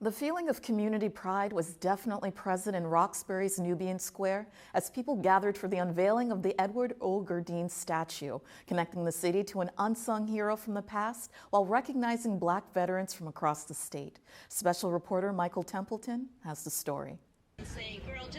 The feeling of community pride was definitely present in Roxbury's Nubian Square as people gathered for the unveiling of the Edward O. Gourdin statue, connecting the city to an unsung hero from the past while recognizing Black veterans from across the state. Special reporter Michael Templeton has the story.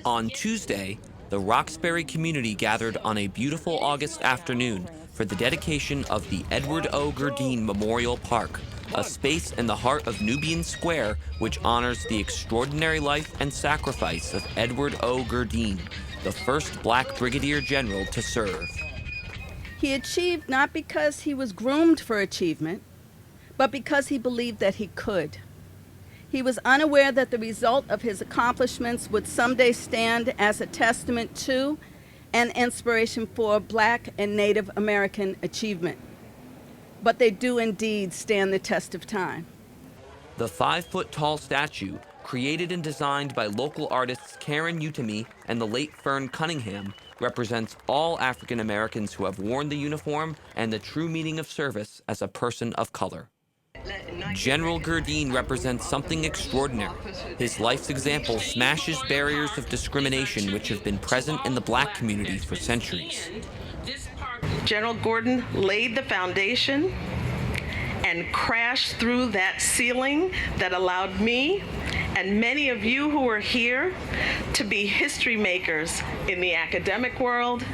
On Tuesday, the Roxbury community gathered on a beautiful August afternoon for the dedication of the Edward O. Gourdin Memorial Park, a space in the heart of Nubian Square which honors the extraordinary life and sacrifice of Edward O. Gourdin, the first Black brigadier general to serve. He achieved not because he was groomed for achievement, but because he believed that he could. He was unaware that the result of his accomplishments would someday stand as a testament to and inspiration for Black and Native American achievement. But they do indeed stand the test of time. The 5-foot-tall statue, created and designed by local artists Karen Utami and the late Fern Cunningham, represents all African Americans who have worn the uniform and the true meaning of service as a person of color. General Gourdin represents something extraordinary. His life's example smashes barriers of discrimination which have been present in the Black community for centuries. General Gourdin laid the foundation and crashed through that ceiling that allowed me and many of you who are here to be history makers in the academic world,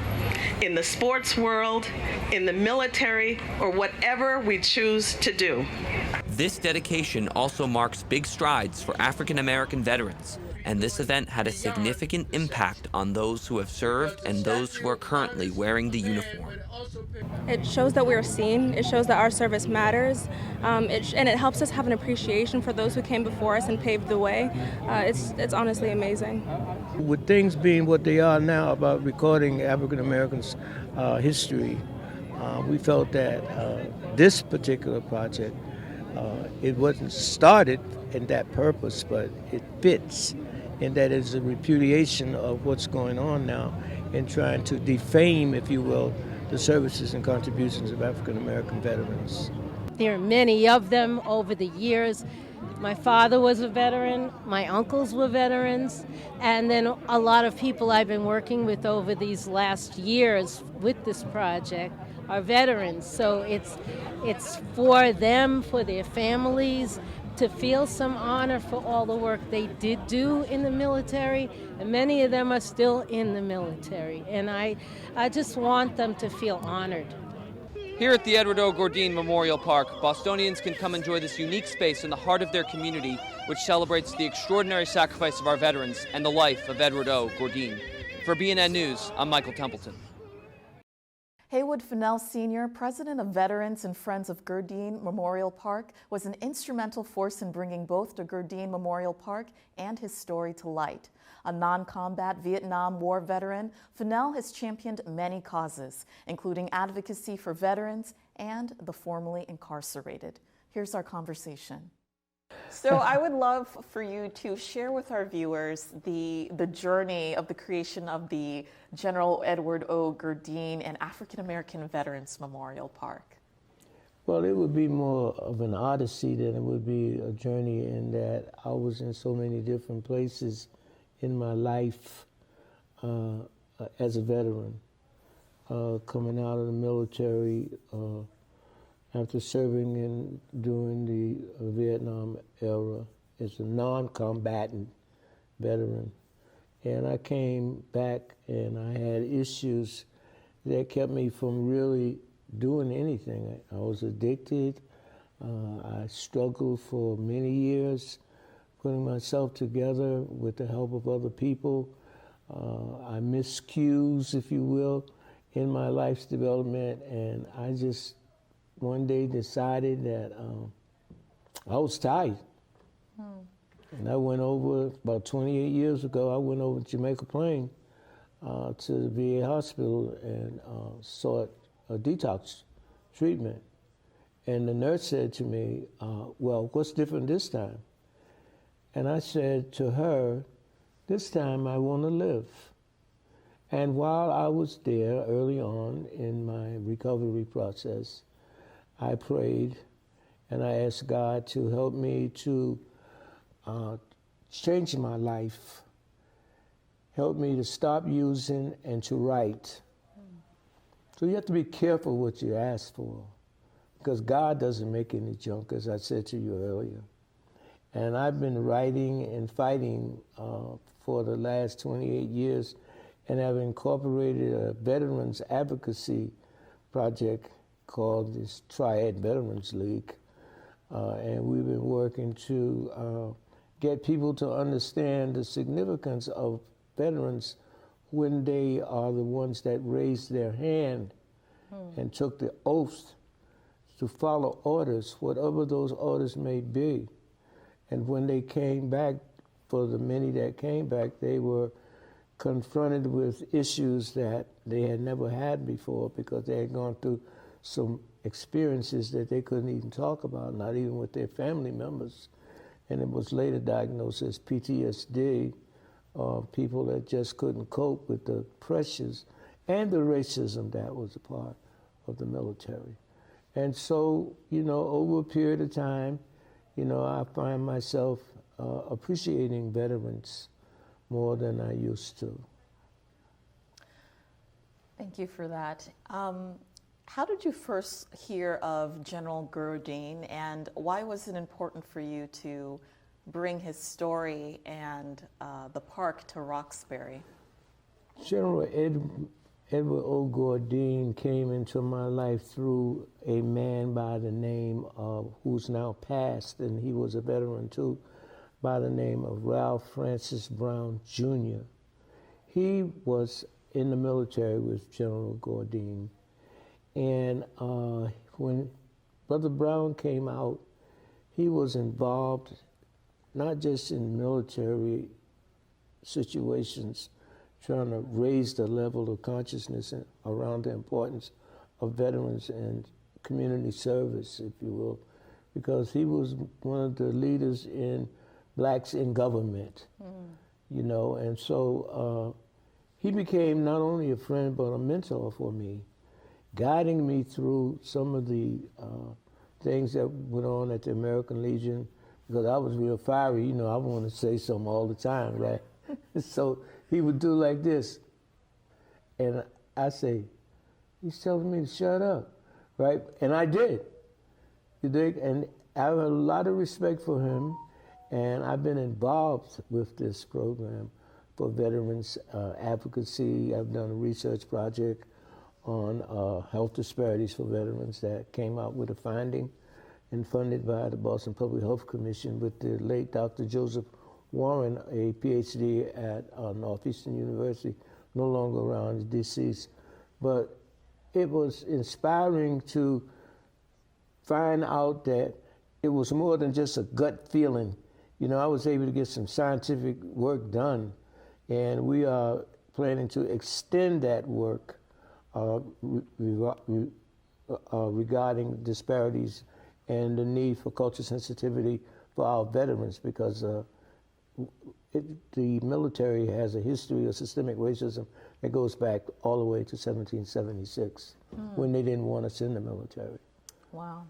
in the sports world, in the military, or whatever we choose to do. This dedication also marks big strides for African American veterans, and this event had a significant impact on those who have served and those who are currently wearing the uniform. It shows that we are seen, it shows that our service matters, and it helps us have an appreciation for those who came before us and paved the way. It's honestly amazing. With things being what they are now about recording African Americans' history, we felt that this particular project, it wasn't started in that purpose, but it fits in that it's a repudiation of what's going on now in trying to defame, if you will, the services and contributions of African American veterans. There are many of them over the years. My father was a veteran, my uncles were veterans, and then a lot of people I've been working with over these last years with this project are veterans. So it's for them, for their families, to feel some honor for all the work they did do in the military, and many of them are still in the military, and I just want them to feel honored. Here at the Edward O. Gourdin Memorial Park, Bostonians can come enjoy this unique space in the heart of their community, which celebrates the extraordinary sacrifice of our veterans and the life of Edward O. Gourdin. For BNN News, I'm Michael Templeton. Haywood Fennell Sr., president of Veterans and Friends of Gourdin Memorial Park, was an instrumental force in bringing both the Gourdin Memorial Park and his story to light. A non-combat Vietnam War veteran, Fennell has championed many causes, including advocacy for veterans and the formerly incarcerated. Here's our conversation. So I would love for you to share with our viewers the journey of the creation of the General Edward O. Gourdin and African American Veterans Memorial Park. Well, it would be more of an odyssey than it would be a journey, in that I was in so many different places in my life as a veteran, coming out of the military, after serving during the Vietnam era as a non-combatant veteran. And I came back and I had issues that kept me from really doing anything. I was addicted. I struggled for many years putting myself together with the help of other people. I missed cues, if you will, in my life's development, and I just one day decided that I was tired. And I went over, about 28 years ago, I went over to Jamaica Plain to the VA hospital and sought a detox treatment. And the nurse said to me, well, what's different this time? And I said to her, this time I want to live. And while I was there early on in my recovery process, I prayed and I asked God to help me to changed my life, helped me to stop using and to write. So you have to be careful what you ask for, because God doesn't make any junk, as I said to you earlier. And I've been writing and fighting for the last 28 years, and have incorporated a veterans advocacy project called this Triad Veterans League. And we've been working to get people to understand the significance of veterans when they are the ones that raised their hand and took the oath to follow orders, whatever those orders may be. And when they came back, for the many that came back, they were confronted with issues that they had never had before, because they had gone through some experiences that they couldn't even talk about, not even with their family members. And it was later diagnosed as PTSD, people that just couldn't cope with the pressures and the racism that was a part of the military. And so, you know, over a period of time, you know, I find myself appreciating veterans more than I used to. Thank you for that. How did you first hear of General Gourdin, and why was it important for you to bring his story and the park to Roxbury? General Edward O. Gourdin came into my life through a man by the name of, who's now passed, and he was a veteran too, by the name of Ralph Francis Brown, Jr. He was in the military with General Gourdin. And when Brother Brown came out, he was involved not just in military situations, trying to raise the level of consciousness around the importance of veterans and community service, if you will, because he was one of the leaders in blacks in government, you know, and so he became not only a friend, but a mentor for me, guiding me through some of the things that went on at the American Legion, because I was real fiery, you know, I want to say something all the time, right? So he would do like this, and I say, he's telling me to shut up, right? And I did, you dig? And I have a lot of respect for him, and I've been involved with this program for veterans advocacy. I've done a research project on health disparities for veterans that came out with a finding and funded by the Boston Public Health Commission with the late Dr. Joseph Warren, a PhD at Northeastern University, no longer around, he's deceased. But it was inspiring to find out that it was more than just a gut feeling. You know, I was able to get some scientific work done, and we are planning to extend that work regarding disparities and the need for cultural sensitivity for our veterans, because the military has a history of systemic racism that goes back all the way to 1776, when they didn't want us in the military. Wow.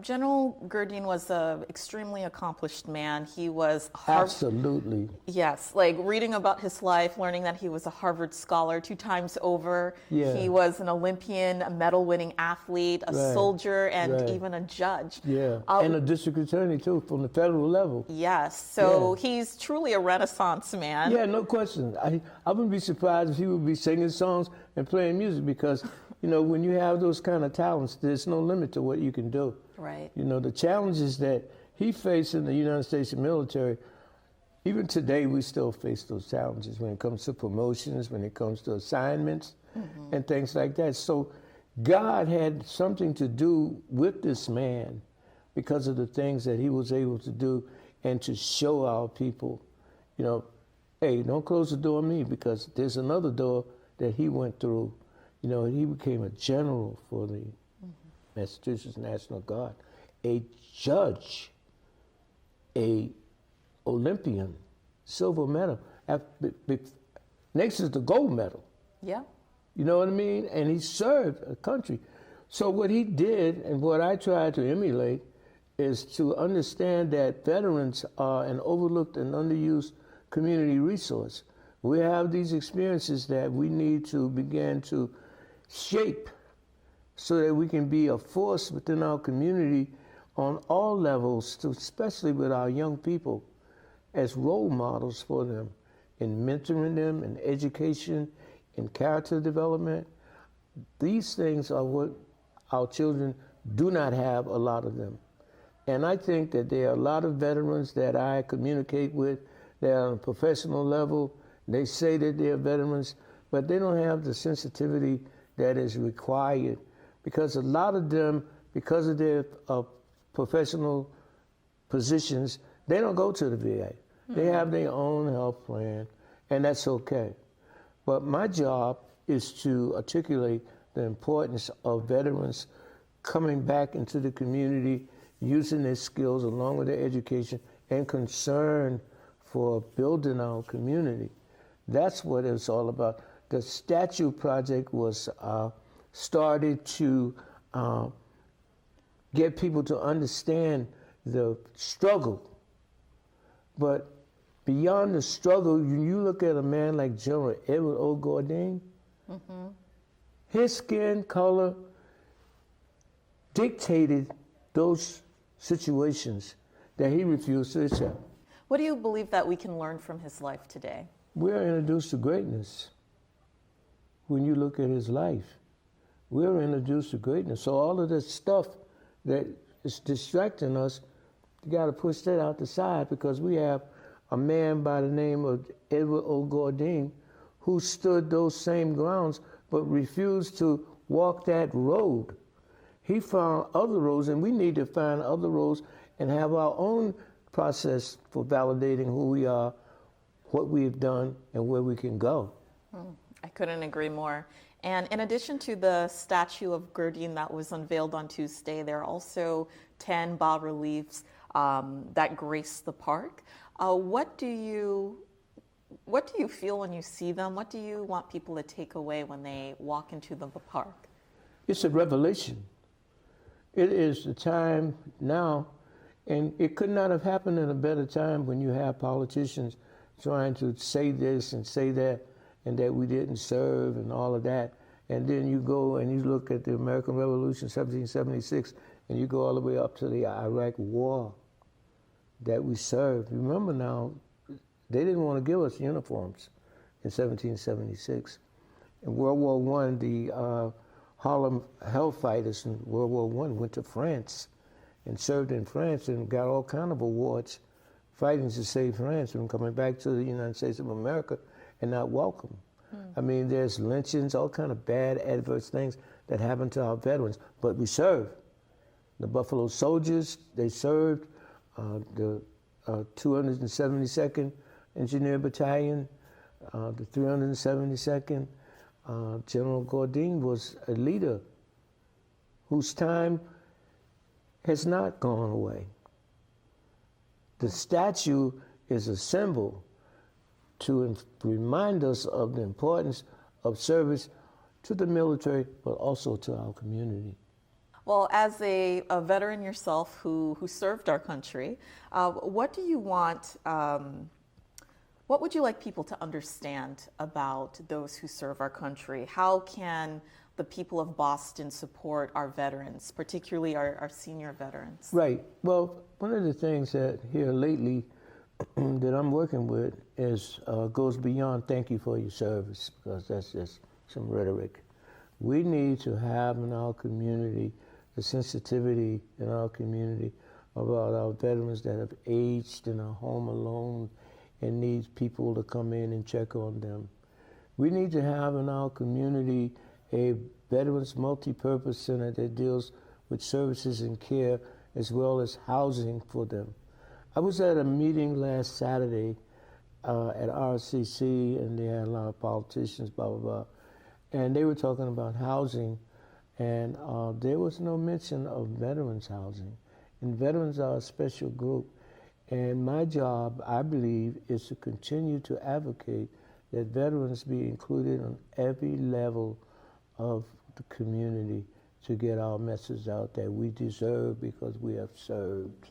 General Gourdin was an extremely accomplished man. He was Absolutely. Yes, like reading about his life, learning that he was a Harvard scholar 2 times over. Yeah. He was an Olympian, a medal-winning athlete, a Right. soldier, and Right. even a judge. Yeah, and a district attorney too, from the federal level. Yes, so Yeah. he's truly a Renaissance man. Yeah, no question. I wouldn't be surprised if he would be singing songs and playing music, because, you know, when you have those kind of talents, there's no limit to what you can do. Right. You know, the challenges that he faced in the United States military, even today we still face those challenges when it comes to promotions, when it comes to assignments, and things like that. So God had something to do with this man because of the things that he was able to do, and to show our people, you know, hey, don't close the door on me, because there's another door that he went through. You know, he became a general for the Massachusetts National Guard, a judge, a Olympian, silver medal. Next is the gold medal. Yeah. You know what I mean? And he served a country. So what he did, and what I tried to emulate, is to understand that veterans are an overlooked and underused community resource. We have these experiences that we need to begin to shape so that we can be a force within our community on all levels, especially with our young people, as role models for them, in mentoring them, in education, in character development. These things are what our children do not have, a lot of them. And I think that there are a lot of veterans that I communicate with that are on a professional level. They say that they're veterans, but they don't have the sensitivity that is required, because a lot of them, because of their professional positions, they don't go to the VA. They have their own health plan, and that's okay. But my job is to articulate the importance of veterans coming back into the community, using their skills along with their education and concern for building our community. That's what it's all about. The statue project was started to get people to understand the struggle. But beyond the struggle, you look at a man like General Edward O. Gourdin, his skin color dictated those situations that he refused to accept. What do you believe that we can learn from his life today? We're introduced to greatness when you look at his life. We're introduced to greatness. So all of this stuff that is distracting us, you got to push that out the side, because we have a man by the name of Edward O. Gourdin who stood those same grounds but refused to walk that road. He found other roads, and we need to find other roads and have our own process for validating who we are, what we've done, and where we can go. I couldn't agree more. And in addition to the statue of Gourdin that was unveiled on Tuesday, there are also 10 bas-reliefs that grace the park. What do you feel when you see them? What do you want people to take away when they walk into the park? It's a revelation. It is the time now, and it could not have happened in a better time, when you have politicians trying to say this and say that, and that we didn't serve and all of that. And then you go and you look at the American Revolution, 1776, and you go all the way up to the Iraq War that we served. Remember now, they didn't want to give us uniforms in 1776. In World War I, the Harlem Hellfighters in World War I went to France and served in France and got all kind of awards fighting to save France from coming back to the United States of America and not welcome. I mean, there's lynchings, all kind of bad, adverse things that happen to our veterans, but we serve. The Buffalo Soldiers, they served. The 272nd Engineer Battalion, the 372nd, General Gourdin was a leader whose time has not gone away. The statue is a symbol to remind us of the importance of service to the military, but also to our community. Well, as a veteran yourself who served our country, what do you want, what would you like people to understand about those who serve our country? How can the people of Boston support our veterans, particularly our senior veterans? Right. Well, one of the things that here lately that I'm working with is goes beyond thank you for your service, because that's just some rhetoric. We need to have in our community the sensitivity in our community about our veterans that have aged and are home alone and need people to come in and check on them. We need to have in our community a Veterans Multi-Purpose Center that deals with services and care as well as housing for them. I was at a meeting last Saturday at RCC, and they had a lot of politicians, blah, blah, blah, and they were talking about housing, and there was no mention of veterans housing. And veterans are a special group, and my job, I believe, is to continue to advocate that veterans be included on every level of the community to get our message out that we deserve because we have served.